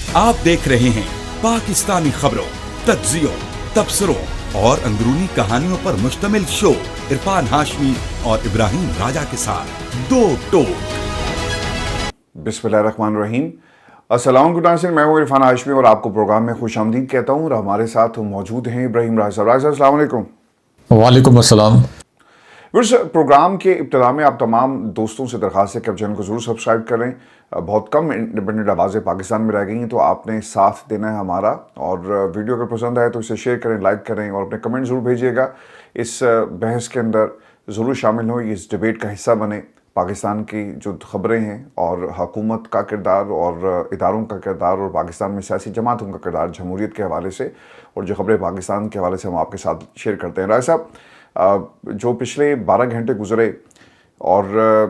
आप देख रहे हैं पाकिस्तानी खबरों, तज्जियों, तबसरों और अंदरूनी कहानियों पर मुश्तमिल शो इरफान हाशमी और इब्राहिम राजा के साथ दो टोक। बिस्मिल्लाहिर्रहमानिर्रहीम। अस्सलाम वालेकुम, मैं हूं इरफान हाशमी और आपको प्रोग्राम में खुशामदीद कहता हूं। और हमारे साथ मौजूद हैं इब्राहिम राजा साहब। अस्सलाम वालेकुम। वालेकुम अस्सलाम। प्रोग्राम के इब्तिदा में आप तमाम दोस्तों से दरख्वास्त है कि आप चैनल को ज़रूर सब्सक्राइब करें। बहुत कम इंडिपेंडेंट आवाज़ें पाकिस्तान में रह गई हैं, तो आपने साथ देना है हमारा। और वीडियो अगर पसंद आए तो इसे शेयर करें, लाइक करें और अपने कमेंट ज़रूर भेजिएगा। इस बहस के अंदर ज़रूर शामिल हो, इस डिबेट का हिस्सा बने। पाकिस्तान की जो खबरें हैं और हुकूमत का किरदार और इदारों का किरदार और पाकिस्तान में सियासी जमातों का किरदार जमहूरियत के हवाले से, और जो खबरें पाकिस्तान के हवाले से हम आपके साथ शेयर करते हैं। राय साहब, जो पिछले 12 घंटे गुजरे और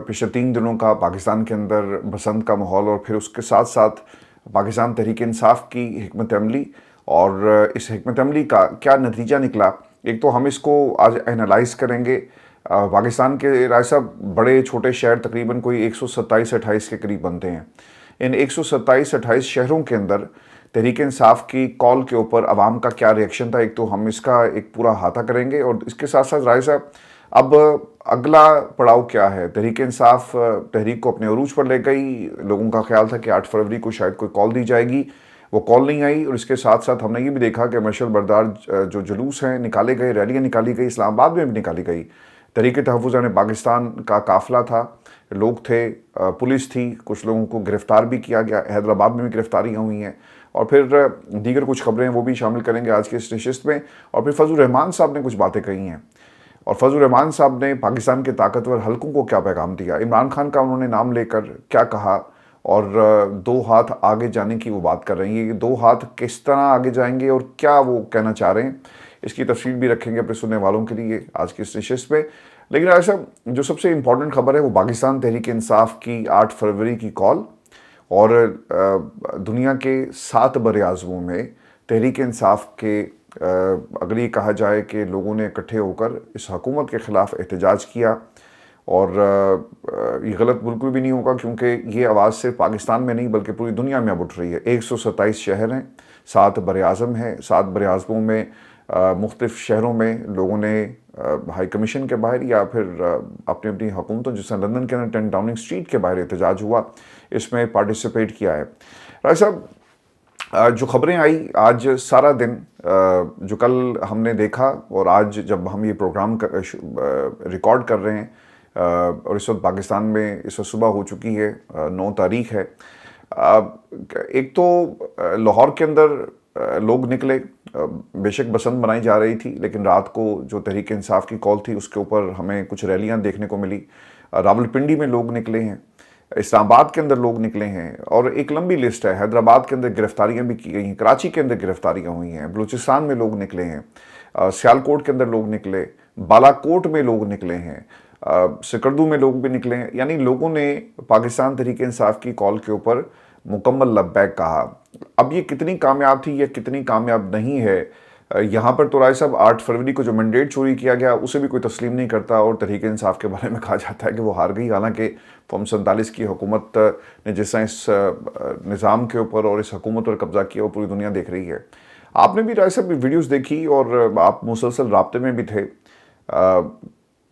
पिछले 3 दिनों का पाकिस्तान के अंदर बसंत का माहौल, और फिर उसके साथ साथ पाकिस्तान तहरीक इंसाफ की हिकमत अमली, और इस हिकमत अमली का क्या नतीजा निकला, एक तो हम इसको आज एनालाइज करेंगे। पाकिस्तान के राय साहब बड़े छोटे शहर तकरीबन कोई 127-28 के करीब बनते हैं। इन 127-28 शहरों के अंदर तहरीक इंसाफ की कॉल के ऊपर आवाम का क्या रिएक्शन था, एक तो हम इसका एक पूरा अहाता करेंगे। और इसके साथ साथ राय साहब, अब अगला पड़ाव क्या है? तहरीक इंसाफ तहरीक को अपने अरूज पर ले गई। लोगों का ख्याल था कि 8 फरवरी को शायद कोई कॉल दी जाएगी, वो कॉल नहीं आई। और इसके साथ साथ हमने ये भी देखा कि मशअल बरदार जो जुलूस हैं निकाले गए, रैलियाँ निकाली गई, इस्लामाबाद में भी निकाली गई। तहरीक तहफ़्फ़ुज़ पाकिस्तान का काफ़िला था, लोग थे, पुलिस थी, कुछ लोगों को गिरफ़्तार भी किया गया। हैदराबाद में भी गिरफ़्तारियाँ हुई हैं, और फिर दीगर कुछ खबरें वो भी शामिल करेंगे आज के इस नशिस्त में। और फिर फजल रहमान साहब ने कुछ बातें कही हैं, और फजल रहमान साहब ने पाकिस्तान के ताकतवर हलकों को क्या पैगाम दिया, इमरान खान का उन्होंने नाम लेकर क्या कहा, और 2 हाथ आगे जाने की वो बात कर रही हैं। ये 2 हाथ किस तरह आगे जाएंगे और क्या वो कहना चाह रहे हैं, इसकी तफसील भी रखेंगे अपने सुनने वालों के लिए आज की इस नशिस्त में। लेकिन ऐसा जो सबसे इम्पोर्टेंट खबर है वो पाकिस्तान तहरीक इंसाफ की 8 फरवरी की कॉल, और दुनिया के 7 बर-ए-आज़मों में तहरीक इंसाफ के अगर ये कहा जाए कि लोगों ने इकट्ठे होकर इस हुकूमत के ख़िलाफ़ एहतजाज किया। और ये गलत बिल्कुल भी नहीं होगा, क्योंकि ये आवाज़ सिर्फ पाकिस्तान में नहीं बल्कि पूरी दुनिया में अब उठ रही है। 127 शहर हैं, 7 बर-ए-आज़म हैं, 7 बर-ए-आज़मों में मुख्तलिफ़ शहरों में लोगों ने हाई कमीशन के बाहर या फिर अपनी अपनी हुकूमतों, जैसे लंदन के अंदर 10 डाउनिंग स्ट्रीट के बाहर एहतजाज हुआ, इसमें पार्टिसिपेट किया है। राय साहब, जो खबरें आई आज सारा दिन, जो कल हमने देखा और आज जब हम ये प्रोग्राम रिकॉर्ड कर रहे हैं, और इस वक्त पाकिस्तान में इस वक्त सुबह हो चुकी है, 9 तारीख है। एक तो लाहौर के अंदर लोग निकले, बेशक बसंत मनाई जा रही थी, लेकिन रात को जो तहरीक इंसाफ की कॉल थी उसके ऊपर हमें कुछ रैलियां देखने को मिली। रावलपिंडी में लोग निकले हैं, इस्लामाबाद के अंदर लोग निकले हैं, और एक लंबी लिस्ट है। हैदराबाद के अंदर गिरफ्तारियां भी की गई हैं, कराची के अंदर गिरफ्तारियां हुई हैं, बलूचिस्तान में लोग निकले हैं, सियालकोट के अंदर लोग निकले, बालाकोट में लोग निकले हैं, सिकरदू में लोग भी निकले हैं। यानी लोगों ने पाकिस्तान तहरीक इंसाफ की कॉल के ऊपर मुकम्मल लब्बैक कहा। अब ये कितनी कामयाब थी या कितनी कामयाब नहीं है, यहाँ पर तो राय साहब 8 फरवरी को जो मैंडेट चोरी किया गया उसे भी कोई तस्लीम नहीं करता, और तहरीक इंसाफ के बारे में कहा जाता है कि वो हार गई। हालांकि फॉर्म 47 की हुकूमत ने जिस तरह इस निज़ाम के ऊपर और इस हुकूमत पर कब्जा किया वो पूरी दुनिया देख रही है। आपने भी राय साहब वीडियोज़ देखी और आप मुसलसल राब्ते में भी थे।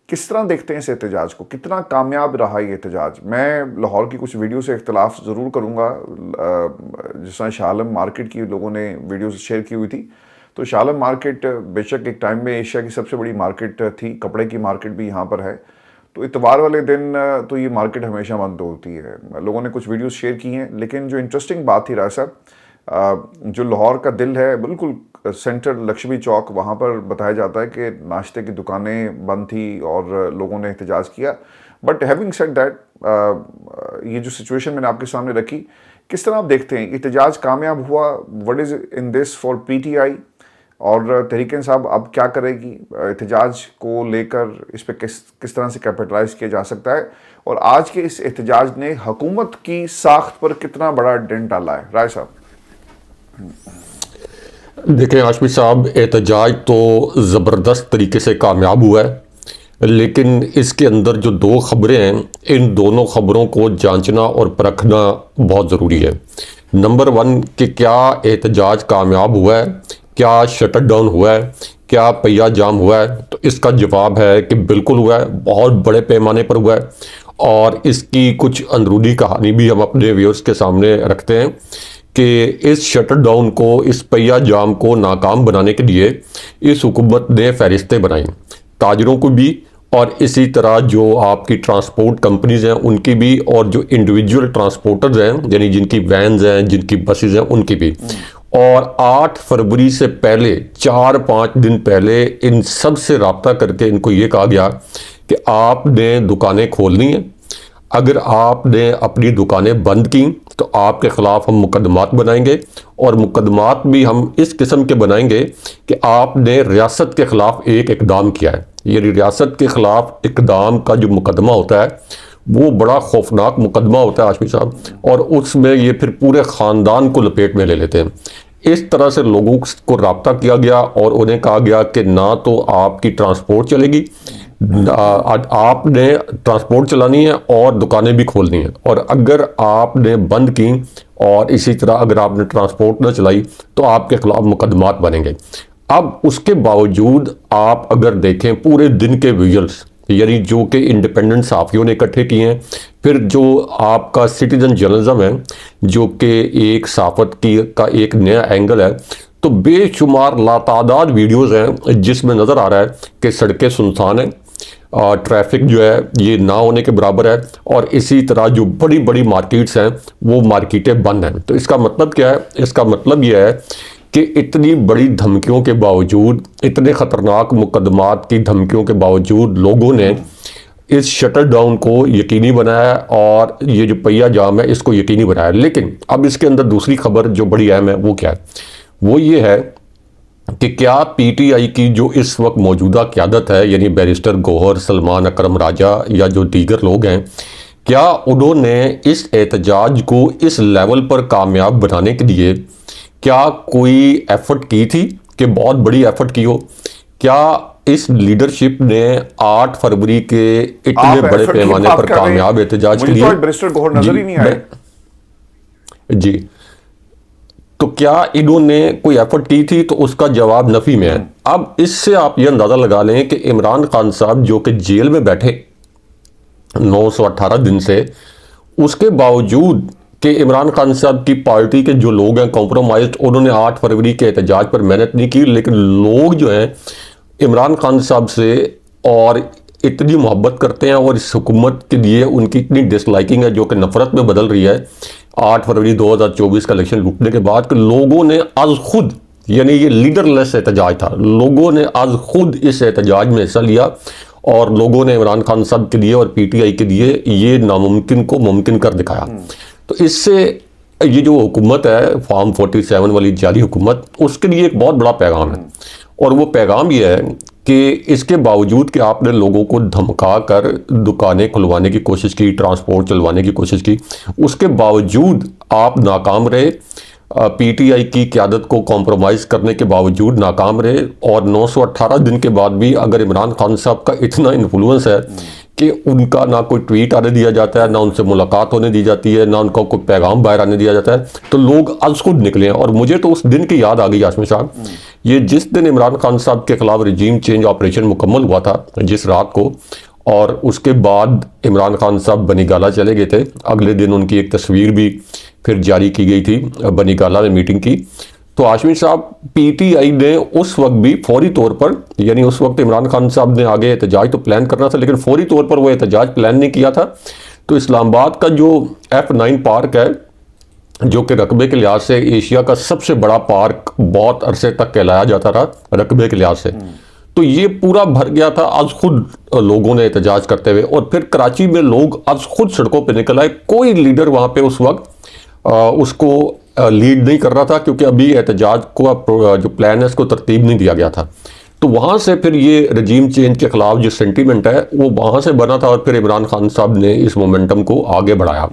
किस तरह देखते हैं इस एहतजाज को, कितना कामयाब रहा ये एहतजाज? मैं लाहौर की कुछ वीडियो से इख्तलाफ ज़रूर करूँगा। जिस तरह शाह आलम मार्केट की लोगों ने वीडियोज़ शेयर की हुई थी, तो शाह आलम मार्केट बेशक एक टाइम में एशिया की सबसे बड़ी मार्केट थी, कपड़े की मार्केट भी यहाँ पर है। तो इतवार वाले दिन तो ये मार्केट हमेशा बंद होती है। लोगों ने कुछ वीडियोज़ शेयर की हैं, लेकिन जो इंटरेस्टिंग बात थी राय साहब, जो लाहौर का दिल है, बिल्कुल सेंटर लक्ष्मी चौक, वहाँ पर बताया जाता है कि नाश्ते की दुकानें बंद थी और लोगों ने एहतजाज किया। बट हैविंग सेड दैट, ये जो सिचुएशन मैंने आपके सामने रखी, किस तरह आप देखते हैं एहतजाज कामयाब हुआ? What is in this for PTI, और तहरीक इंसाफ अब क्या करेगी? एहतजाज को लेकर इस पर किस तरह से कैपिटलाइज किया जा सकता है, और आज के इस एहतजाज ने हुकूमत की साख्त पर कितना बड़ा डेंट डाला है? राय साहब। देखें हाशमी साहब, एहतजाज तो ज़बरदस्त तरीके से कामयाब हुआ है। लेकिन इसके अंदर जो दो खबरें हैं, इन दोनों खबरों को जांचना और परखना बहुत ज़रूरी है। नंबर 1 कि क्या एहतजाज कामयाब हुआ है, क्या शटर डाउन हुआ है, क्या पहिया जाम हुआ है? तो इसका जवाब है कि बिल्कुल हुआ है, बहुत बड़े पैमाने पर हुआ है। और इसकी कुछ अंदरूनी कहानी भी हम अपने व्यूअर्स के सामने रखते हैं कि इस शटर डाउन को, इस पहिया जाम को नाकाम बनाने के लिए इस हुकूमत ने फहरिस्तें बनाई, ताजरों को भी और इसी तरह जो आपकी ट्रांसपोर्ट कंपनीज हैं उनकी भी, और जो इंडिविजुअल ट्रांसपोर्टर्स हैं यानी जिनकी वैन्स हैं, जिनकी बसेज हैं, उनकी भी। और 8 फरवरी से पहले 4-5 दिन पहले इन सब से रब्ता करके इनको ये कहा गया कि आपने दुकानें खोलनी हैं, अगर आपने अपनी दुकानें बंद की तो आपके ख़िलाफ़ हम मुकदमात बनाएंगे, और मुकदमात भी हम इस किस्म के बनाएंगे कि आपने रियासत के ख़िलाफ़ एक इक़दाम किया है। ये रियासत के ख़िलाफ़ इक़दाम का जो मुकदमा होता है वो बड़ा खौफनाक मुकदमा होता है हाशमी साहब, और उसमें ये फिर पूरे ख़ानदान को लपेट में ले लेते हैं। इस तरह से लोगों को रब्ता किया गया और उन्हें कहा गया कि ना तो आपकी ट्रांसपोर्ट चलेगी, आपने ट्रांसपोर्ट चलानी है और दुकानें भी खोलनी है, और अगर आपने बंद की और इसी तरह अगर आपने ट्रांसपोर्ट न चलाई तो आपके खिलाफ मुकदमात बनेंगे। अब उसके बावजूद आप अगर देखें पूरे दिन के विजुअल्स, यानी जो कि इंडिपेंडेंट सहाफ़ियों ने इकट्ठे किए हैं, फिर जो आपका सिटीजन जर्नलिज्म है जो कि एक सहाफ़त की का एक नया एंगल है, तो बेशुमार लातादाद वीडियोज़ हैं जिसमें नज़र आ रहा है कि सड़कें सुनसान हैं, ट्रैफिक जो है ये ना होने के बराबर है, और इसी तरह जो बड़ी बड़ी मार्केट्स हैं वो मार्केटें बंद हैं। तो इसका मतलब क्या है? इसका मतलब यह है कि इतनी बड़ी धमकियों के बावजूद, इतने ख़तरनाक मुकदमात की धमकियों के बावजूद लोगों ने इस शटर डाउन को यकीनी बनाया और ये जो पहिया जाम है इसको यकीनी बनाया। लेकिन अब इसके अंदर दूसरी खबर जो बड़ी अहम है वो क्या है? वो ये है कि क्या पीटीआई की जो इस वक्त मौजूदा क़यादत है, यानी बैरिस्टर गौहर, सलमान अकरम राजा या जो दीगर लोग हैं, क्या उन्होंने इस एहतजाज को इस लेवल पर कामयाब बनाने के लिए क्या कोई एफर्ट की थी कि बहुत बड़ी एफर्ट की हो? क्या इस लीडरशिप ने 8 फरवरी के इतने बड़े पैमाने पर कामयाब एहतजाज के लिए बैरिस्टर गौहर नजर ही नहीं आए जी, तो क्या इन्होंने कोई एफर्ट की थी? तो उसका जवाब नफी में है। अब इससे आप ये अंदाजा लगा लें कि इमरान खान साहब जो कि जेल में बैठे 918 दिन से, उसके बावजूद कि इमरान खान साहब की पार्टी के जो लोग हैं कॉम्प्रोमाइज्ड, उन्होंने 8 फरवरी के एहतजाज पर मेहनत नहीं की, लेकिन लोग जो हैं इमरान खान साहब से और इतनी मोहब्बत करते हैं और इस हुकूमत के लिए उनकी इतनी डिसलाइकिंग है जो कि नफरत में बदल रही है 8 फरवरी 2024 का इलेक्शन लूटने के बाद, कि लोगों ने आज खुद, यानी ये लीडरलेस एहतजाज था, लोगों ने आज खुद इस एहतजाज में हिस्सा लिया और लोगों ने इमरान खान साहब के लिए और पीटीआई के लिए ये नामुमकिन को मुमकिन कर दिखाया। तो इससे ये जो हुकूमत है फॉर्म 47 वाली जाली हुकूमत, उसके लिए एक बहुत बड़ा पैगाम है, और वो पैगाम ये है कि इसके बावजूद कि आपने लोगों को धमका कर दुकानें खुलवाने की कोशिश की, ट्रांसपोर्ट चलवाने की कोशिश की, उसके बावजूद आप नाकाम रहे, पीटीआई की क़यादत को कॉम्प्रोमाइज़ करने के बावजूद नाकाम रहे, और 918 दिन के बाद भी अगर इमरान खान साहब का इतना इन्फ्लुएंस है कि उनका ना कोई ट्वीट आने दिया जाता है, ना उनसे मुलाकात होने दी जाती है, ना उनका कोई पैगाम बाहर आने दिया जाता है, तो लोग आज खुद निकले हैं। और मुझे तो उस दिन की याद आ गई आसमी साहब, ये जिस दिन इमरान खान साहब के खिलाफ रजीम चेंज ऑपरेशन मुकम्मल हुआ था, जिस रात को, और उसके बाद इमरान खान साहब बनीगाला चले गए थे, अगले दिन उनकी एक तस्वीर भी फिर जारी की गई थी बनीगाला में मीटिंग की। तो हाशमी साहब, पीटीआई ने उस वक्त भी फौरी तौर पर, यानी उस वक्त इमरान खान साहब ने आगे एहतजाज तो प्लान करना था, लेकिन फौरी तौर पर वो एहतजाज प्लान नहीं किया था। तो इस्लामाबाद का जो F9 पार्क है, जो कि रकबे के लिहाज से एशिया का सबसे बड़ा पार्क बहुत अरसे तक कहलाया जाता रहा रकबे के लिहाज से, तो ये पूरा भर गया था आज खुद लोगों ने एहतजाज करते हुए। और फिर कराची में लोग आज खुद सड़कों पर निकल आए, कोई लीडर वहाँ पे उस वक्त उसको लीड नहीं कर रहा था, क्योंकि अभी एहतजाज को जो प्लान है उसको तरतीब नहीं दिया गया था। तो वहाँ से फिर ये रजीम चेंज के खिलाफ जो सेंटीमेंट है वो वहाँ से बना था, और फिर इमरान खान साहब ने इस मोमेंटम को आगे बढ़ाया।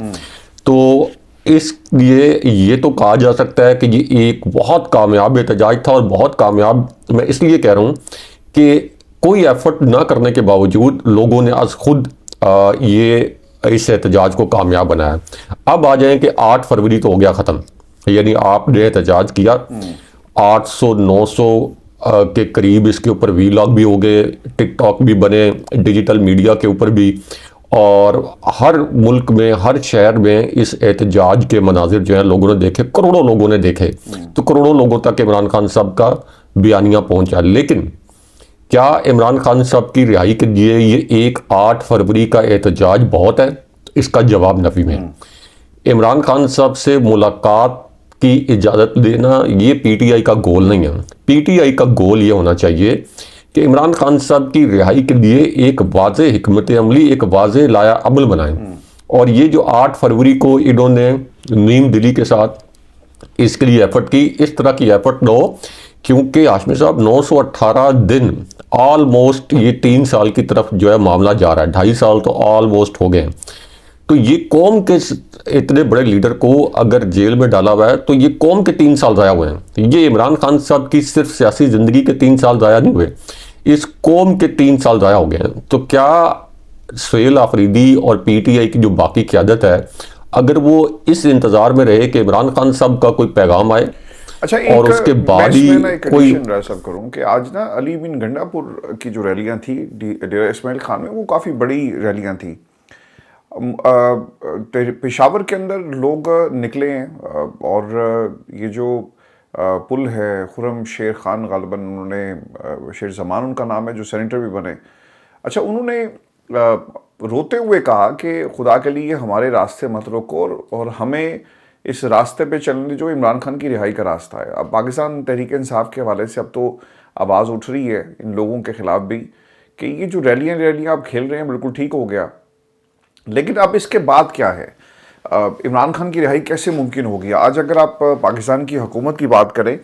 तो इसलिए ये तो कहा जा सकता है कि ये एक बहुत कामयाब एहतजाज था, और बहुत कामयाब मैं इसलिए कह रहा हूँ कि कोई एफर्ट ना करने के बावजूद लोगों ने आज खुद ये इस एहतजाज को कामयाब बनाया। अब आ जाए कि 8 फरवरी तो हो गया ख़त्म, यानी आपने एहतजाज किया, 800-900 के करीब इसके ऊपर वीलॉग भी हो गए, टिकटॉक भी बने, डिजिटल मीडिया के ऊपर भी, और हर मुल्क में हर शहर में इस एहतजाज के मनाजिर जो हैं लोगों ने देखे, करोड़ों लोगों ने देखे। तो करोड़ों लोगों तक इमरान खान साहब का बयानिया पहुंचा। लेकिन क्या इमरान खान साहब की रिहाई के लिए ये एक 8 फरवरी का एहतजाज बहुत है? इसका जवाब नफी में। इमरान खान साहब से मुलाकात की इजाज़त देना ये पीटीआई का गोल नहीं है। पीटीआई का गोल ये होना चाहिए कि इमरान खान साहब की रिहाई के लिए एक वाज़ेह हिकमत अमली, एक वाज़ेह लाया अमल बनाएं। और ये जो 8 फरवरी को इन्होंने नीम दिली के साथ इसके लिए एफर्ट की, इस तरह की एफर्ट न हो, क्योंकि हाशमी साहब 918 दिन ऑलमोस्ट ये 3 साल की तरफ जो है मामला जा रहा है, 2.5 साल तो ऑलमोस्ट हो गए हैं। तो ये कौम के इतने बड़े लीडर को अगर जेल में डाला हुआ है तो ये कौम के 3 साल ज़ाया हुए हैं। ये इमरान खान साहब की सिर्फ सियासी ज़िंदगी के 3 साल ज़ाया नहीं हुए, इस कौम के 3 साल ज़ाया हो गए हैं। तो क्या सुहेल आफरीदी और पीटीआई की जो बाकी क़यादत है, अगर वो इस इंतज़ार में रहे कि इमरान खान साहब का कोई पैगाम आए, अच्छा, और उसके बाद ही कोई सब करूं कि आज ना अली बिन गंडापुर की जो रैलियां थी डेरा इस्माइल खान में, वो काफ़ी बड़ी रैलियां थी। पेशावर के अंदर लोग निकले हैं और ये जो पुल है खुर्रम शेर खान, गालिबन उन्होंने, शेर जमान उनका नाम है, जो सेनेटर भी बने, अच्छा, उन्होंने रोते हुए कहा कि खुदा के लिए हमारे रास्ते मत रोको और हमें इस रास्ते पे चलने जो इमरान खान की रिहाई का रास्ता है। अब पाकिस्तान तहरीक इंसाफ के हवाले से अब तो आवाज़ उठ रही है इन लोगों के ख़िलाफ़ भी कि ये जो रैलियाँ आप खेल रहे हैं बिल्कुल ठीक हो गया, लेकिन अब इसके बाद क्या है? इमरान खान की रिहाई कैसे मुमकिन होगी? आज अगर आप पाकिस्तान की हुकूमत की बात करें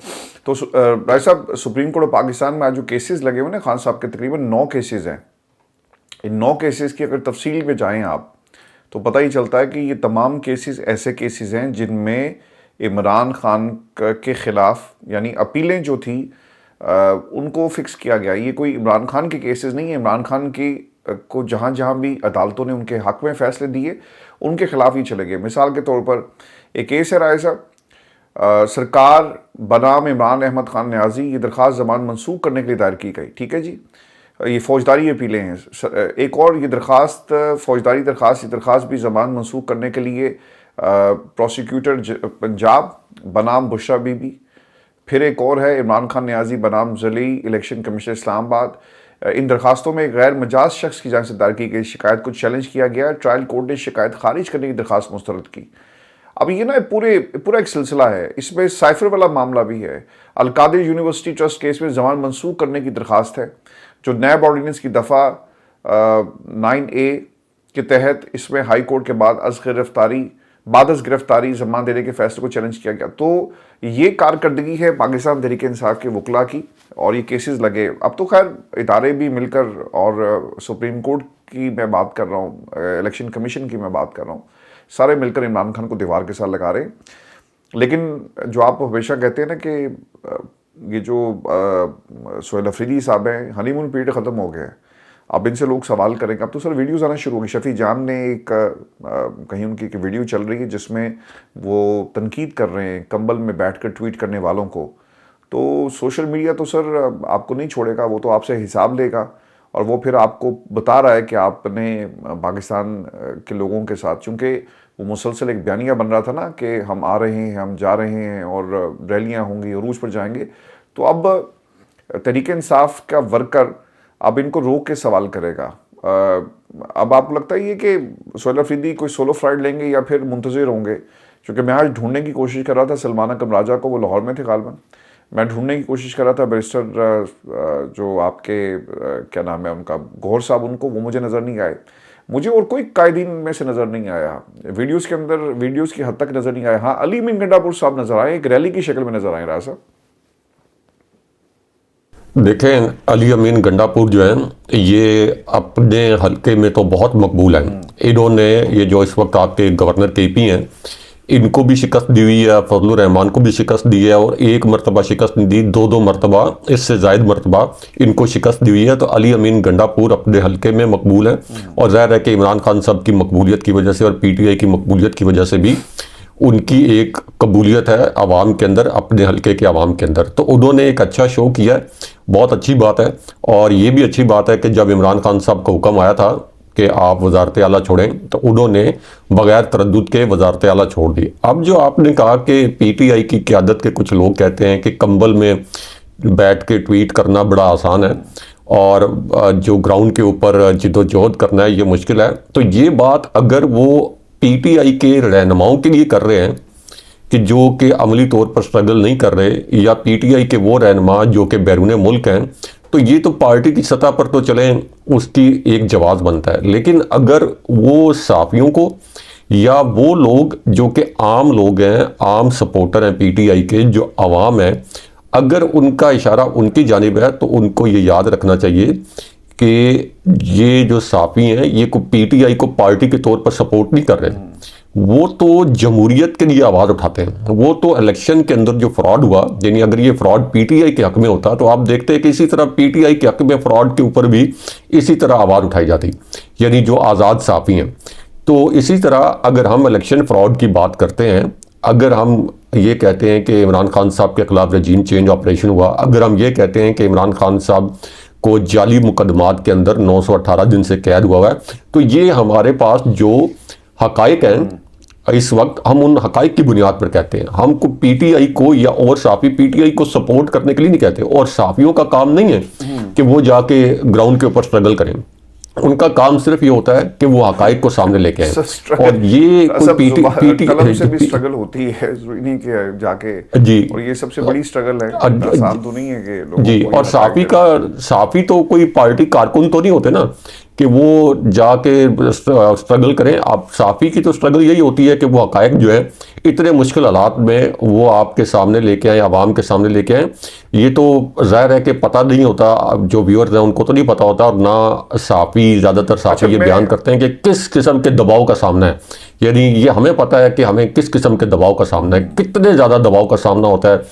तो भाई साहब, सुप्रीम कोर्ट ऑफ पाकिस्तान में आज जो केसेस लगे हुए ना खान साहब के, तकरीबन 9 केसेस हैं। इन 9 केसेस की अगर तफसील में जाएं आप तो पता ही चलता है कि ये तमाम केसेस ऐसे केसेस हैं जिनमें इमरान खान के ख़िलाफ़ यानी अपीलें जो थी उनको फ़िक्स किया गया। ये कोई इमरान खान के केसेस नहीं है। इमरान खान की को जहाँ जहाँ भी अदालतों ने उनके हक़ में फ़ैसले दिए उनके ख़िलाफ़ ही चले गए। मिसाल के तौर पर एक केस है राय साहब, सरकार बनाम इमरान अहमद खान न्याजी, ये दरख्वास्त ज़मान मनसूख करने के लिए दायर की गई, ठीक है जी, ये फ़ौजदारी अपीलें हैं। एक और ये दरख्वास्त फ़ौजदारी दरख्वास्त, ये दरख्वास्त भी ज़मान मनसूख करने के लिए प्रोसिक्यूटर पंजाब बनाम बुशरा बीबी। फिर एक और है इमरान खान न्याजी बनाम जली, इलेक्शन कमीशन इस्लामाबाद। इन दरखास्तों में गैर मजाज शख्स की जानिब से दायर की गई शिकायत को चैलेंज किया गया। ट्रायल कोर्ट ने शिकायत खारिज करने की दरख्वास्त मुस्तरद की। अब ये ना पूरा एक सिलसिला है। इसमें साइफर वाला मामला भी है। अलकादिर यूनिवर्सिटी ट्रस्ट केस में ज़मान मनसूख करने की दरख्वास्त है, जो नैब ऑर्डिनेंस की दफ़ा 9A के तहत इसमें हाई कोर्ट के बाद अज़ गिरफ्तारी ज़मान देने के फैसले को चैलेंज किया गया। तो ये कारकर्दगी है पाकिस्तान तहरीक इंसाफ के वकला की, और ये केसेस लगे। अब तो खैर इदारे भी मिलकर, और सुप्रीम कोर्ट की मैं बात कर रहा हूँ, इलेक्शन कमीशन की मैं बात कर रहा हूँ, सारे मिलकर इमरान खान को दीवार के साथ लगा रहे हैं। लेकिन जो आप हमेशा कहते हैं ना कि ये जो सुहेल अफरीदी साहब हैं, हनीमून पीरियड ख़त्म हो गया है, अब इनसे लोग सवाल करेंगे। अब तो सर वीडियोज़ आना शुरू हो गई। शफी जान ने कहीं उनकी एक वीडियो चल रही है जिसमें वो तनकीद कर रहे हैं कंबल में बैठकर ट्वीट करने वालों को। तो सोशल मीडिया तो सर आपको नहीं छोड़ेगा, वो तो आपसे हिसाब लेगा, और वो फिर आपको बता रहा है कि आपने पाकिस्तान के लोगों के साथ, चूँकि वो मुसलसल एक बयानिया बन रहा था ना कि हम आ रहे हैं, हम जा रहे हैं और रैलियाँ होंगी, अरूज पर जाएंगे, तो अब तहरीक इंसाफ का वर्कर अब इनको रोक के सवाल करेगा। अब आपको लगता है ये कि सुहेल अफरीदी कोई सोलो फ्लाइट लेंगे या फिर मुंतज़िर होंगे? क्योंकि मैं आज ढूंढने की कोशिश कर रहा था सलमान अकरम राजा को, वो लाहौर में थे गालिबन। मैं ढूंढने की कोशिश कर रहा था बैरिस्टर जो आपके क्या नाम है उनका, गौहर साहब, उनको, वो मुझे नज़र नहीं आए। मुझे और कोई कायदीन में से नज़र नहीं आया, वीडियोज़ के अंदर वीडियोज़ की हद तक नज़र नहीं आया। हाँ, अली बिन गंडापुर साहब नज़र आए, एक रैली की शक्ल में नज़र आए। राजा साहब देखें, अली अमीन गंडापुर जो है ये अपने हल्के में तो बहुत मकबूल हैं। इन्होंने ये जो इस वक्त आपके गवर्नर KP हैं, इनको भी शिकस्त दी हुई है, फजलुर रहमान को भी शिकस्त दी है, और एक मरतबा शिकस्त नहीं दी, दो मरतबा, इससे जायद मरतबा इनको शिकस्त दी हुई है। तो अली अमीन गंडापुर अपने हल्के में मकबूल है, और ज़ाहिर है कि इमरान खान साहब की मकबूलियत की वजह से और PTI की मकबूलियत की वजह से भी उनकी एक कबूलियत है आवाम के अंदर, अपने हल्के के आवाम के अंदर। तो उन्होंने एक अच्छा शो किया है, बहुत अच्छी बात है। और ये भी अच्छी बात है कि जब इमरान खान साहब का हुक्म आया था कि आप वजारत आला छोड़ें, तो उन्होंने बगैर तरद्दुद के वजारत आला छोड़ दी। अब जो आपने कहा कि PTI की क़यादत के कुछ लोग कहते हैं कि कंबल में बैठ के ट्वीट करना बड़ा आसान है और जो ग्राउंड के ऊपर जिद्दोजहद करना है ये मुश्किल है, तो ये बात अगर वो PTI के रहनुमाओं के लिए कर रहे हैं कि जो कि अमली तौर पर स्ट्रगल नहीं कर रहे, या PTI के वो रहनुमा जो कि बैरून मुल्क हैं, तो ये तो पार्टी की सतह पर तो चलें, उसकी एक जवाब बनता है। लेकिन अगर वो सहाफ़ियों को या वो लोग जो कि आम लोग हैं, आम सपोर्टर हैं PTI के, जो आवाम है, अगर उनका इशारा उनकी जानिब है तो उनको ये याद रखना चाहिए कि ये जो सहाफ़ी हैं ये को PTI को पार्टी के तौर पर सपोर्ट नहीं कर रहे, वो तो जमहूरियत के लिए आवाज़ उठाते हैं। वो तो इलेक्शन के अंदर जो फ्रॉड हुआ, यानी अगर ये फ्रॉड PTI के हक में होता तो आप देखते हैं कि इसी तरह PTI के हक में फ्रॉड के ऊपर भी इसी तरह आवाज़ उठाई जाती, यानी जो आज़ाद सहाफ़ी हैं। तो इसी तरह अगर हम इलेक्शन फ्रॉड की बात करते हैं, अगर हम ये कहते हैं कि इमरान खान साहब के खिलाफ रजीम चेंज ऑपरेशन हुआ, अगर हम ये कहते हैं कि इमरान खान साहब को जाली मुकदमात के अंदर 918 दिन से कैद हुआ है, तो ये हमारे पास जो हकाइक हैं इस वक्त, हम उन हकाइक की बुनियाद पर कहते हैं। हमको PTI को या और सहाफ़ी PTI को सपोर्ट करने के लिए नहीं कहते, और सहाफ़ियों का काम नहीं है कि वो जाके ग्राउंड के ऊपर स्ट्रगल करें। उनका काम सिर्फ ये होता है कि वो हकाइक को सामने लेके आए, और ये कोई कलम से भी स्ट्रगल होती है, नहीं कि जाके जी, और ये सबसे बड़ी स्ट्रगल है, आसान तो नहीं है कि लोगों जी। को और सहाफ़ी तो कोई पार्टी कारकुन तो नहीं होते ना कि वो जाके स्ट्रगल करें। आप सहाफ़ी की तो स्ट्रगल यही होती है कि वो हकायक जो है इतने मुश्किल हालात में वो आपके सामने लेके आए, आवाम के सामने लेके आए। ये तो ज़ाहिर है कि पता नहीं होता, जो व्यूअर्स हैं उनको तो नहीं पता होता, और ना सहाफ़ी, ज़्यादातर सहाफ़ी ये बयान करते हैं कि किस किस्म के दबाव का सामना है। यानी ये हमें पता है कि हमें किस किस्म के दबाव का सामना है, कितने ज़्यादा दबाव का सामना होता है,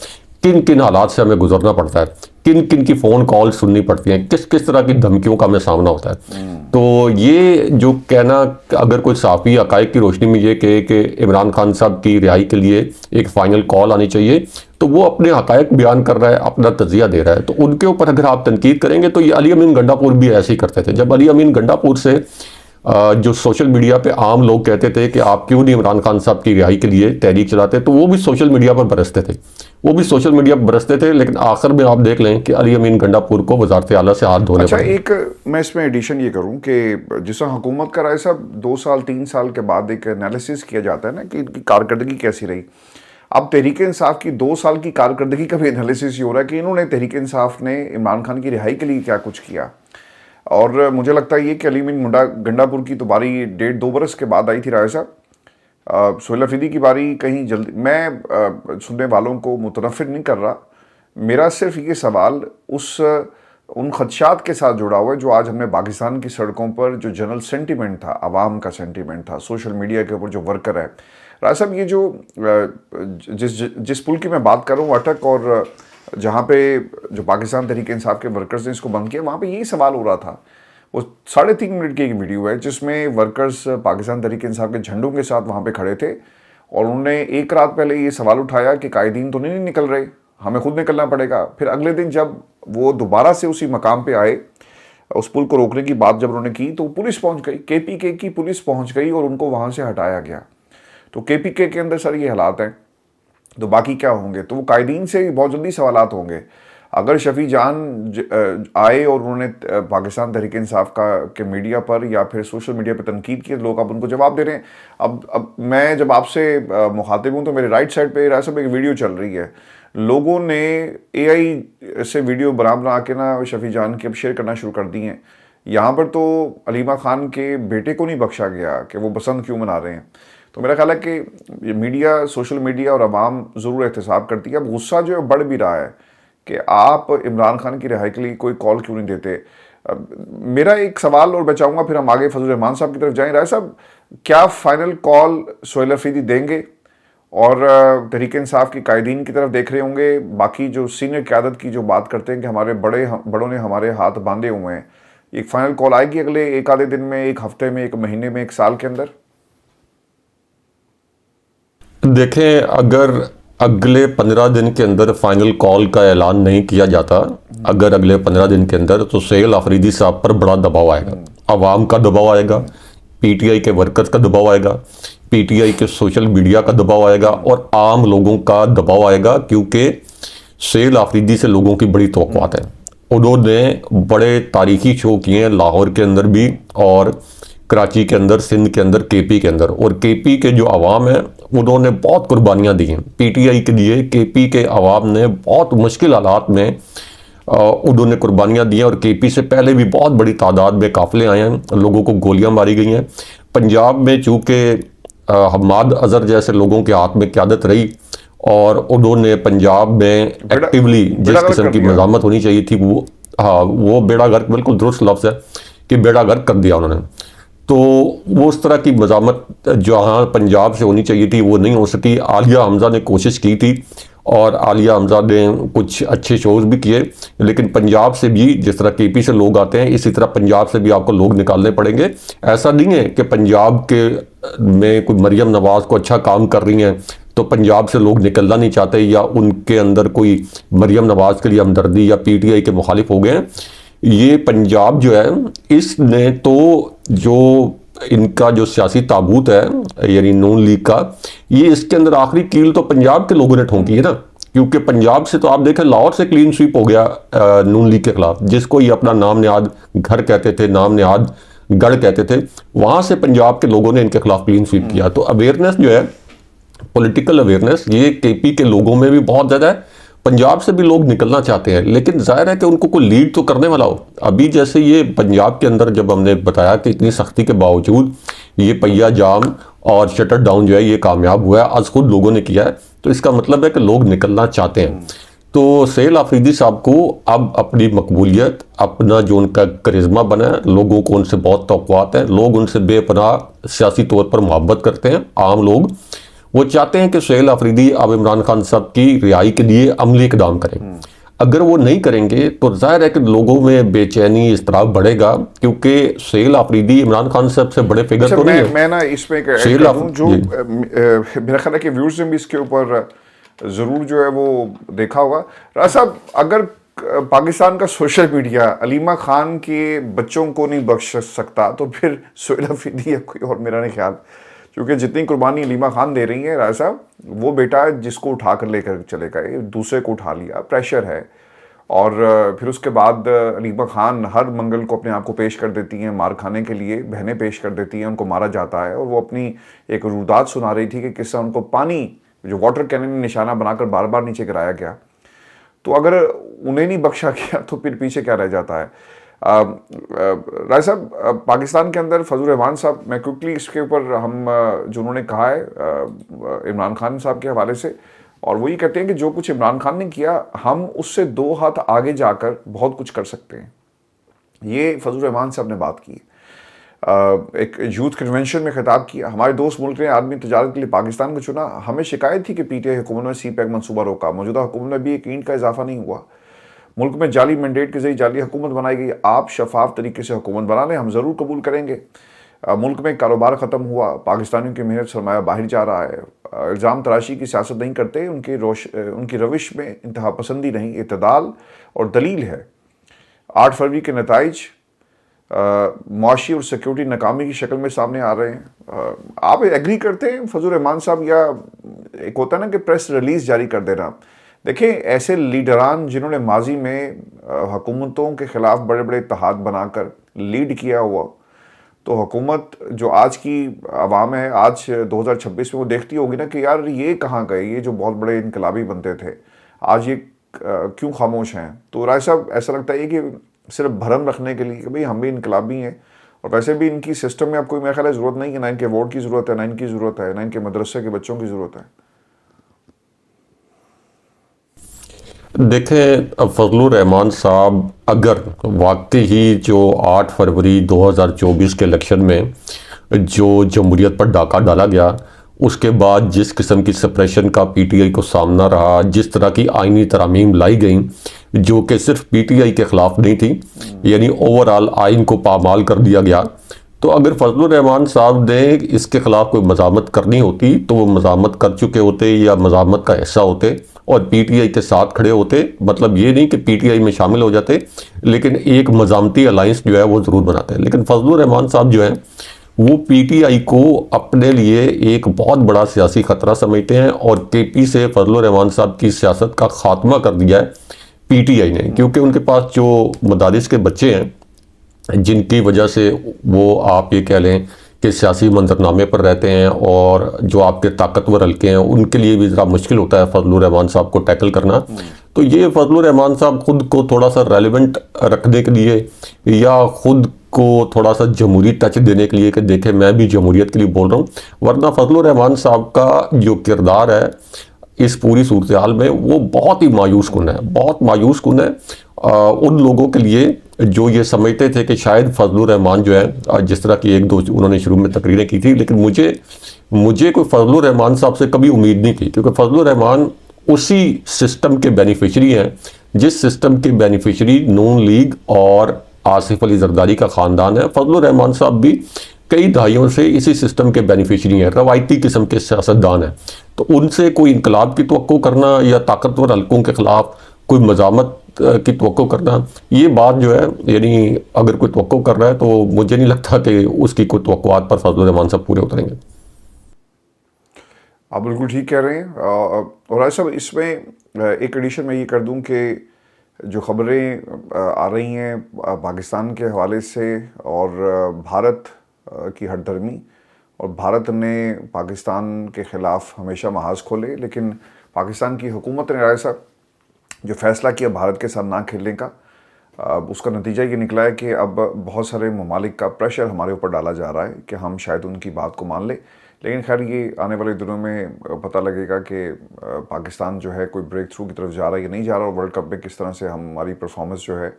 किन किन हालात से हमें गुजरना पड़ता है, किन किन की फ़ोन कॉल सुननी पड़ती हैं, किस किस तरह की धमकियों का हमें सामना होता है। तो ये जो कहना, अगर कोई सहाफ़ी हक़ाइक़ की रोशनी में ये कहे कि इमरान खान साहब की रिहाई के लिए एक फ़ाइनल कॉल आनी चाहिए, तो वो अपने हक़ाइक़ बयान कर रहा है, अपना तज़िया दे रहा है, तो उनके ऊपर अगर आप तनकीद करेंगे तो ये अली अमीन गंडापुर भी ऐसे ही करते थे। जब अली अमीन गंडापुर से जो सोशल मीडिया पे आम लोग कहते थे कि आप क्यों नहीं इमरान खान साहब की रिहाई के लिए तहरीक चलाते, तो वो भी सोशल मीडिया पर बरसते थे, लेकिन आखिर में आप देख लें कि अली अमीन गंडापुर को वजारत आला से हाथ धोने पड़े। एक मैं इसमें एडिशन ये करूं कि जिस हुकूमत का राय साहब 2 साल 3 साल के बाद एक एनालिसिस किया जाता है ना कि इनकी कारकर्दगी कैसी रही। अब तहरीक इंसाफ की 2 साल की कारकर्दगी का भी एनालिसिस ये हो रहा है कि इन्होंने तहरीक इंसाफ ने इमरान खान की रिहाई के लिए क्या कुछ किया। और मुझे लगता है ये कि अली अमीन गंडापुर की तो बारी 1.5-2 बरस के बाद आई थी राय साहब। सोहेल अफरीदी की बारी कहीं जल्दी, मैं सुनने वालों को मुतनफ़िर नहीं कर रहा, मेरा सिर्फ ये सवाल उन खदशात के साथ जुड़ा हुआ है जो आज हमने पाकिस्तान की सड़कों पर जो जनरल सेंटिमेंट था, आवाम का सेंटिमेंट था, सोशल मीडिया के ऊपर जो वर्कर है। राय साहब, ये जो जिस पुल की मैं बात कर रहा हूँ, अटक, और जहाँ पे जो पाकिस्तान तहरीक इंसाफ के वर्कर्स ने इसको बंद किया, वहाँ पे यही सवाल हो रहा था। वो 3.5 मिनट की एक वीडियो है जिसमें वर्कर्स पाकिस्तान तहरीक इंसाफ के झंडों के साथ वहाँ पे खड़े थे, और उन्होंने एक रात पहले ये सवाल उठाया कि कायदीन तो नहीं निकल रहे, हमें खुद निकलना पड़ेगा। फिर अगले दिन जब वो दोबारा से उसी मकाम पे आए, उस पुल को रोकने की बात जब उन्होंने की, तो पुलिस पहुँच गई, KPK की पुलिस पहुँच गई और उनको वहाँ से हटाया गया। तो KPK के अंदर सर ये हालात हैं, तो बाकी क्या होंगे? तो वो कायदीन से बहुत जल्दी सवालात होंगे। अगर शफी जान आए और उन्होंने पाकिस्तान तहरीक इंसाफ के मीडिया पर या फिर सोशल मीडिया पर तनकीद की, लोग अब उनको जवाब दे रहे हैं। अब मैं जब आपसे मुखातिब हूँ तो मेरे राइट साइड पे राय साहब एक वीडियो चल रही है, लोगों ने AI से वीडियो बना के ना शफी जान की अब शेयर करना शुरू कर दी हैं। यहाँ पर तो अलीमा खान के बेटे को नहीं बख्शा गया कि वो बसंत क्यों मना रहे हैं। तो मेरा ख्याल है कि ये मीडिया, सोशल मीडिया और आवाम ज़रूर एहतसाब करती है। अब गुस्सा जो है बढ़ भी रहा है कि आप इमरान खान की रिहाई के लिए कोई कॉल क्यों नहीं देते। मेरा एक सवाल और बचाऊंगा, फिर हम आगे फजल रहमान साहब की तरफ जाएं। राय साहब, क्या फाइनल कॉल सोहेल अफरीदी देंगे? और तहरीक इंसाफ की कायदीन की तरफ देख रहे होंगे। बाकी जो सीनियर क़यादत की जो बात करते हैं कि हमारे बड़ों ने हमारे हाथ बांधे हुए हैं, एक फाइनल कॉल आएगी अगले एक आधे दिन में, एक हफ्ते में, एक महीने में, एक साल के अंदर? देखें, अगर अगले 15 दिन के अंदर फाइनल कॉल का ऐलान नहीं किया जाता, अगर अगले 15 दिन के अंदर, तो सोहेल आफरीदी साहब पर बड़ा दबाव आएगा। अवाम का दबाव आएगा, पीटीआई के वर्कर्स का दबाव आएगा, पीटीआई के सोशल मीडिया का दबाव आएगा और आम लोगों का दबाव आएगा, क्योंकि सोहेल आफरीदी से लोगों की बड़ी तवक्कुआत है। उन्होंने बड़े तारीखी शो किए हैं लाहौर के अंदर भी और कराची के अंदर, सिंध के अंदर, केपी के अंदर। और केपी के जो आवाम है उन्होंने बहुत कुर्बानियां दी हैं पीटीआई के लिए। केपी के आवाम ने बहुत मुश्किल हालात में उन्होंने कुर्बानियां दी हैं और केपी से पहले भी बहुत बड़ी तादाद में काफिले आए हैं, लोगों को गोलियां मारी गई हैं। पंजाब में चूँकि हम्माद अजहर जैसे लोगों के हाथ में क़यादत रही और उन्होंने पंजाब में एक्टिवली जिस किस्म की मज़ामत होनी चाहिए थी वो बेड़ा गर्क, बिल्कुल दुरुस्त लफ्ज़ है कि बेड़ा गर्क कर दिया उन्होंने। तो वो उस तरह की मज़ामत जहाँ पंजाब से होनी चाहिए थी वो नहीं हो सकी। आलिया हमज़ा ने कोशिश की थी और आलिया हमज़ा ने कुछ अच्छे शोज़ भी किए, लेकिन पंजाब से भी जिस तरह केपी से लोग आते हैं इसी तरह पंजाब से भी आपको लोग निकालने पड़ेंगे। ऐसा नहीं है कि पंजाब के में कोई मरियम नवाज़ को अच्छा काम कर रही हैं तो पंजाब से लोग निकलना नहीं चाहते या उनके अंदर कोई मरियम नवाज़ के लिए हमदर्दी या पीटीआई के मुखालिफ हो गए हैं। ये पंजाब जो है इसने तो जो इनका जो सियासी ताबूत है यानी नून लीग का, ये इसके अंदर आखिरी कील तो पंजाब के लोगों ने ठोंकी है ना, क्योंकि पंजाब से तो आप देखें लाहौर से क्लीन स्वीप हो गया नून लीग के खिलाफ, जिसको ये अपना नाम निहाद घर कहते थे, नाम निहाद गढ़ कहते थे, वहां से पंजाब के लोगों ने इनके खिलाफ क्लीन स्वीप किया। तो अवेयरनेस जो है, पॉलिटिकल अवेयरनेस, ये केपी के लोगों में भी बहुत ज़्यादा है। पंजाब से भी लोग निकलना चाहते हैं, लेकिन जाहिर है कि उनको कोई लीड तो करने वाला हो। अभी जैसे ये पंजाब के अंदर जब हमने बताया कि इतनी सख्ती के बावजूद ये पहिया जाम और शटर डाउन जो है ये कामयाब हुआ है, आज खुद लोगों ने किया है, तो इसका मतलब है कि लोग निकलना चाहते हैं। तो सोहेल आफरीदी साहब को अब अपनी मकबूलियत, अपना जो उनका करिश्मा बना है, लोगों को उनसे बहुत तवक्कुआत है, लोग उनसे बेपनाह सियासी तौर पर मोहब्बत करते हैं। आम लोग वो चाहते हैं कि सोहेल आफरीदी अब इमरान खान साहब की रिहाई के लिए अमली इकदाम करें। अगर वो नहीं करेंगे तो जाहिर है कि लोगों में बेचैनी, इसतराब बढ़ेगा, क्योंकि सोहेल आफरीदी इमरान खान साहब से बड़े फिगर तो नहीं है। मैं ना इसमें जो मेरा ख्याल है कि व्यूअर्स ने भी इसके ऊपर ज़रूर जो है वो देखा होगा। राजा साहब, अगर पाकिस्तान का सोशल मीडिया अलीमा खान के बच्चों को नहीं बख्श सकता तो फिर सोहेल आफरीदी या कोई और, मेरा नहीं ख्याल, क्योंकि जितनी कुर्बानी अलीमा खान दे रही है राजा साहब, वो बेटा जिसको उठा कर लेकर चले गए, दूसरे को उठा लिया, प्रेशर है। और फिर उसके बाद अलीमा खान हर मंगल को अपने आप को पेश कर देती हैं मार खाने के लिए, बहनें पेश कर देती हैं, उनको मारा जाता है। और वो अपनी एक रुदात सुना रही थी कि किससे उनको पानी, जो वाटर कैनन निशाना बनाकर बार बार नीचे गिराया गया। तो अगर उन्हें नहीं बख्शा गया तो फिर पीछे क्या रह जाता है? राय साहब, पाकिस्तान के अंदर फजल रहमान साहब, मैं क्विकली इसके ऊपर हम जो उन्होंने कहा है इमरान खान साहब के हवाले से, और वो ये कहते हैं कि जो कुछ इमरान खान ने किया हम उससे 2 हाथ आगे जाकर बहुत कुछ कर सकते हैं। ये फजल रहमान साहब ने बात की, एक यूथ कन्वेंशन में खिताब किया। हमारे दोस्त मुल्क ने आदमी तजारत के लिए पाकिस्तान को चुना। हमें शिकायत थी कि पीटीआई हुकूमत ने सी पैक मनसूबा रोका, मौजूदा हुकूमत में भी एक ईंट का इजाफा नहीं हुआ, मुल्क में जाली मैंडेट के जरिए जाली हुकूमत बनाई गई। आप शफाफ तरीके से हुकूमत बना लें, हम ज़रूर कबूल करेंगे। मुल्क में कारोबार ख़त्म हुआ, पाकिस्तानियों की मेहनत सरमाया बाहर जा रहा है। इल्ज़ाम तराशी की सियासत नहीं करते, उनकी रविश में इंतहा पसंदी नहीं, इतदाल और दलील है। 8 फरवरी के नताइज मुआशी और सिक्योरिटी नाकामी की शक्ल में सामने आ रहे हैं। आप एग्री करते हैं फजल रहमान साहब, या एक होता है ना कि प्रेस रिलीज़ जारी कर देना? देखें, ऐसे लीडरान जिन्होंने माजी में हुकूमतों के ख़िलाफ़ बड़े बड़े इत्तेहाद बनाकर लीड किया हुआ, तो हुकूमत जो आज की आवाम है, आज 2026 में वो देखती होगी ना कि यार ये कहाँ गए, ये जो बहुत बड़े इनकलाबी बनते थे, आज ये क्यों खामोश हैं? तो राय साहब, ऐसा लगता है कि सिर्फ भरम रखने के लिए कि भाई हम भी इनकलाबी हैं, और वैसे भी इनकी सिस्टम में अब कोई मेरा ख्याल है ज़रूरत नहीं है, ना इनके वोट की ज़रूरत है, ना इनकी ज़रूरत है, ना इनके मदरसे के बच्चों की ज़रूरत है। देखें, फजल रहमान साहब अगर वाकई ही जो 8 फरवरी 2024 के इलेक्शन में जो जमहूरियत पर डाका डाला गया उसके बाद जिस किस्म की सप्रेशन का पीटीआई को सामना रहा, जिस तरह की आइनी तरमीम लाई गई जो कि सिर्फ पीटीआई के ख़िलाफ़ नहीं थी, यानी ओवरऑल आइन को पामाल कर दिया गया। तो अगर फजलुर रहमान साहब ने इसके ख़िलाफ़ कोई मज़ामत करनी होती तो वो मज़ामत कर चुके होते या मज़ामत का हिस्सा होते और पीटीआई के साथ खड़े होते। मतलब ये नहीं कि पीटीआई में शामिल हो जाते, लेकिन एक मज़ामती अलाइंस जो है वो ज़रूर बनाते हैं। लेकिन फजलुर रहमान साहब जो है वो पीटीआई को अपने लिए एक बहुत बड़ा सियासी ख़तरा समझते हैं और केपी से फजलुर रहमान साहब की सियासत का ख़ात्मा कर दिया है पीटीआई ने, क्योंकि उनके पास जो मदारिस के बच्चे हैं जिनकी वजह से वो आप ये कह लें कि सियासी मंजरनामे पर रहते हैं और जो आपके ताकतवर हल्के हैं उनके लिए भी ज़रा मुश्किल होता है फजलुर रहमान साहब को टैकल करना। तो ये फजलुर रहमान साहब खुद को थोड़ा सा रेलिवेंट रखने के लिए या खुद को थोड़ा सा जमहूरी टच देने के लिए कि देखें मैं भी जमहूरियत के लिए बोल रहा हूँ, वरना फजलुर रहमान साहब का जो किरदार है इस पूरी सूरत हाल में वो बहुत ही मायूस कुन है, बहुत मायूस कुन है उन लोगों के लिए जो ये समझते थे कि शायद फजलुर रहमान जो है, जिस तरह की एक दो उन्होंने शुरू में तकरीरें की थी, लेकिन मुझे कोई फजलुर रहमान साहब से कभी उम्मीद नहीं थी, क्योंकि फजलुर रहमान उसी सिस्टम के बेनिफिशरी हैं जिस सिस्टम के बेनिफिशरी नून लीग और आसिफ अली जरदारी का ख़ानदान है। फजलुर रहमान साहब भी कई दहाइयों से इसी सिस्टम के बेनिफिशरी हैं, रवायती किस्म के सियासतदान हैं। तो उनसे कोई इनकलाब की तवक्को करना या ताकतवर हल्कों के ख़िलाफ़ कोई मज़ामत की तवक्को करना, ये बात जो है, यानी अगर कोई तवक्को कर रहा है तो मुझे नहीं लगता कि उसकी कोई तवक्कुआत पर फजलुर रहमान साहब पूरे उतरेंगे। आप बिल्कुल ठीक कह रहे हैं। और आज सब इसमें एक एडिशन में ये कर दूं कि जो ख़बरें आ रही हैं पाकिस्तान के हवाले से और भारत की हठधर्मी, और भारत ने पाकिस्तान के ख़िलाफ़ हमेशा महाज खोले, लेकिन पाकिस्तान की हुकूमत ने ऐसा जो फ़ैसला किया भारत के साथ ना खेलने का, उसका नतीजा ये निकला है कि अब बहुत सारे ममालिक का प्रेशर हमारे ऊपर डाला जा रहा है कि हम शायद उनकी बात को मान लें। लेकिन खैर ये आने वाले दिनों में पता लगेगा कि पाकिस्तान जो है कोई ब्रेक थ्रू की तरफ जा रहा है या नहीं जा रहा, और वर्ल्ड कप में किस तरह से हमारी परफॉर्मेंस जो है,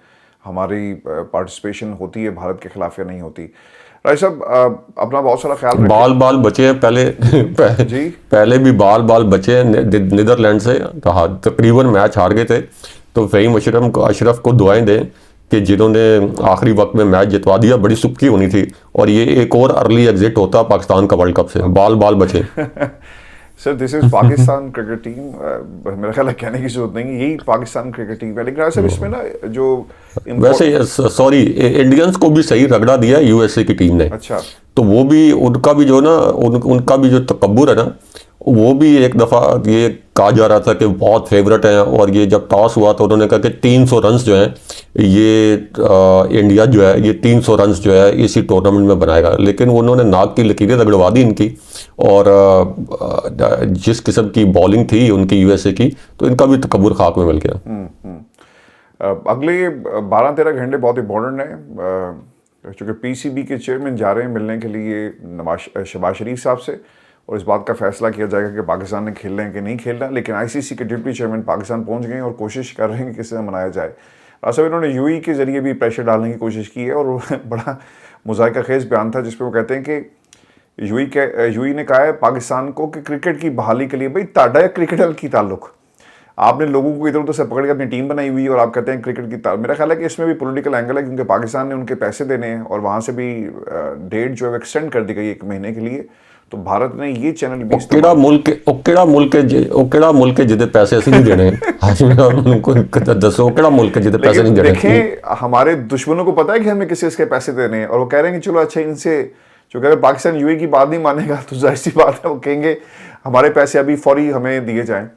हमारी पार्टिसिपेशन होती है भारत के खिलाफ या नहीं होती। राय साहब अपना बहुत सारा ख्याल रखें। बाल बचे हैं जी पहले भी बाल बचे हैं नीदरलैंड से, तकरीबन मैच हार गए थे। तो फ़हीम अशरफ को दुआएं दें कि जिन्होंने आखिरी वक्त में मैच जितवा दिया, बड़ी सुक्की होनी थी और ये एक और अर्ली एग्जिट होता पाकिस्तान का वर्ल्ड कप से। बाल बचे। Sir this is Pakistan cricket team, मेरा ख्याल है कहने की जरूरत नहीं, यही पाकिस्तान क्रिकेट टीम है। लेकिन सर इसमें ना जो वैसे सॉरी इंडियंस को भी सही रगड़ा दिया यूएसए की टीम ने। अच्छा, तो वो भी उनका भी जो ना उनका भी जो तकब्बुर है ना, वो भी एक दफ़ा ये कहा जा रहा था कि बहुत फेवरेट हैं, और ये जब टॉस हुआ तो उन्होंने कहा कि 300 रन्स जो हैं ये इंडिया जो है ये 300 रन्स जो है इसी टूर्नामेंट में बनाएगा। लेकिन उन्होंने नाक की लकीरें रगड़वा दी इनकी, और जिस किस्म की बॉलिंग थी उनकी यूएसए की, तो इनका भी तकब्बुर खाक में मिल गया। अगले 12-13 घंटे बहुत इंपॉर्टेंट है, चूँकि पीसीबी के चेयरमैन जा रहे हैं मिलने के लिए शहबाज शरीफ साहब से, और इस बात का फैसला किया जाएगा कि पाकिस्तान ने खेलना है कि नहीं खेलना। लेकिन आईसीसी के डिप्टी चेयरमैन पाकिस्तान पहुंच गए हैं और कोशिश कर रहे हैं कि किस तरह मनाया जाए। रास्ता इन्होंने यूई के ज़रिए भी प्रेशर डालने की कोशिश की है, और बड़ा मुज़ाहिका खेज़ बयान था जिसपे वो कहते हैं कि यूई ने कहा है पाकिस्तान को कि क्रिकेट की बहाली के लिए भाई ताड़ा क्रिकेट की ताल्लुक, आपने लोगों को इधर उधर से पकड़ के अपनी टीम बनाई हुई और आप कहते हैं क्रिकेट की मेरा ख्याल है कि इसमें भी पॉलिटिकल एंगल है, क्योंकि पाकिस्तान ने उनके पैसे देने हैं और वहाँ से भी डेट जो है एक्सटेंड कर दी गई 1 महीने के लिए। तो भारत ने ये चैनल भी केड़ा मुल्क है जिदे पैसे असि नहीं देने उनको दसो केड़ा मुल्क है जिदे पैसे नहीं देने। देखें हमारे दुश्मनों को पता है कि हमें किसी इसके पैसे देने हैं, और वो कह रहे हैं कि चलो अच्छा इनसे, जो अगर पाकिस्तान यूए की बात नहीं मानेगा तो जाहिर सी बात है वो कहेंगे हमारे पैसे अभी फौरी हमें दिए जाएं।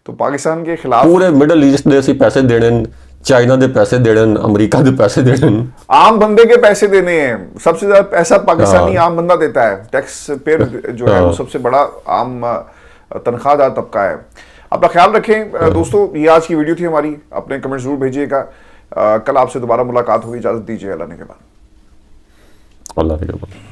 तो पाकिस्तान के खिलाफ पूरे मिडल ईस्ट दे सी पैसे देने, चाइना दे पैसे देने, अमेरिका दे पैसे देने, आम बंदे के पैसे देने हैं। सबसे ज्यादा पैसा पाकिस्तानी आम बंदा देता है, टैक्स पेयर जो है वो सबसे बड़ा आम तनख्वाहदार तबका है। अपना ख्याल रखें दोस्तों, ये आज की वीडियो थी हमारी, अपने कमेंट जरूर भेजिएगा। कल आपसे दोबारा मुलाकात होगी, इजाजत दीजिए अल्लाह ने के बाद। अल्लाह के बाद।